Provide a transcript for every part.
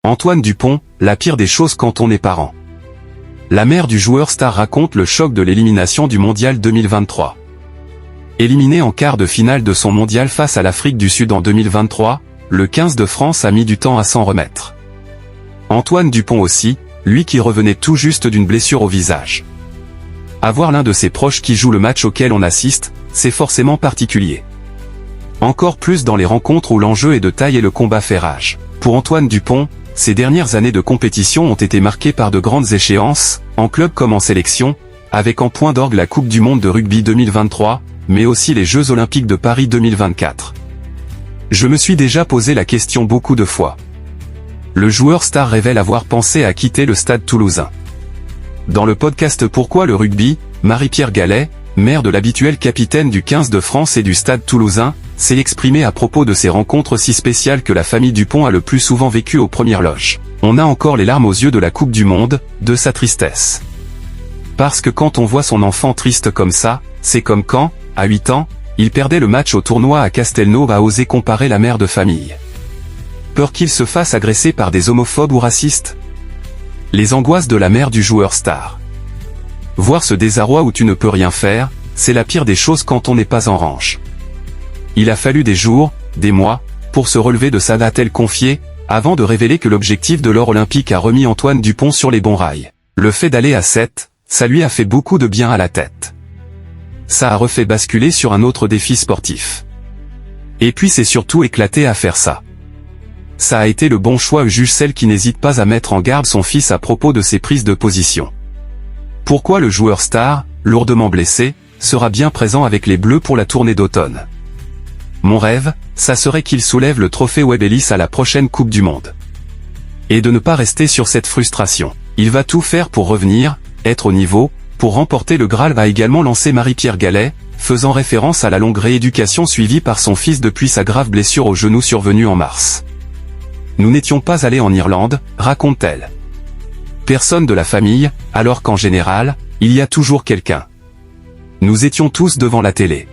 Antoine Dupont, la pire des choses quand on est parent. La mère du joueur star raconte le choc de l'élimination du Mondial 2023. Éliminé en quart de finale de son mondial face à l'Afrique du Sud en 2023, le 15 de France a mis du temps à s'en remettre. Antoine Dupont aussi, lui qui revenait tout juste d'une blessure au visage. Avoir l'un de ses proches qui joue le match auquel on assiste, c'est forcément particulier. Encore plus dans les rencontres où l'enjeu est de taille et le combat fait rage. Pour Antoine Dupont, ces dernières années de compétition ont été marquées par de grandes échéances, en club comme en sélection, avec en point d'orgue la Coupe du Monde de rugby 2023, mais aussi les Jeux Olympiques de Paris 2024. Je me suis déjà posé la question beaucoup de fois. Le joueur star révèle avoir pensé à quitter le stade toulousain. Dans le podcast Pourquoi le rugby, Marie-Pierre Gallet, mère de l'habituel capitaine du 15 de France et du stade toulousain, s'est exprimée à propos de ces rencontres si spéciales que la famille Dupont a le plus souvent vécues aux premières loges. On a encore les larmes aux yeux de la Coupe du Monde, de sa tristesse. Parce que quand on voit son enfant triste comme ça, c'est comme quand, à 8 ans, il perdait le match au tournoi à Castelnau, a osé comparer la mère de famille. Peur qu'il se fasse agresser par des homophobes ou racistes. Les angoisses de la mère du joueur star. Voir ce désarroi où tu ne peux rien faire, c'est la pire des choses quand on n'est pas en range. Il a fallu des jours, des mois, pour se relever de ça, a-t-elle confié, avant de révéler que l'objectif de l'or olympique a remis Antoine Dupont sur les bons rails. Le fait d'aller à 7, ça lui a fait beaucoup de bien à la tête. Ça a refait basculer sur un autre défi sportif. Et puis c'est surtout éclaté à faire ça. Ça a été le bon choix, juge celle qui n'hésite pas à mettre en garde son fils à propos de ses prises de position. Pourquoi le joueur star, lourdement blessé, sera bien présent avec les Bleus pour la tournée d'automne. Mon rêve, ça serait qu'il soulève le trophée Webb Ellis à la prochaine Coupe du Monde. Et de ne pas rester sur cette frustration. Il va tout faire pour revenir, être au niveau, pour remporter le Graal, a également lancé Marie-Pierre Gallet, faisant référence à la longue rééducation suivie par son fils depuis sa grave blessure au genou survenue en mars. Nous n'étions pas allés en Irlande, raconte-t-elle. Personne de la famille, alors qu'en général, il y a toujours quelqu'un. Nous étions tous devant la télé.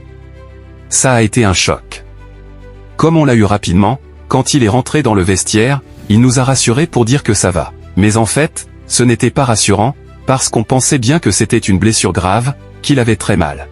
Ça a été un choc. Comme on l'a eu rapidement, quand il est rentré dans le vestiaire, il nous a rassurés pour dire que ça va. Mais en fait, ce n'était pas rassurant, parce qu'on pensait bien que c'était une blessure grave, qu'il avait très mal.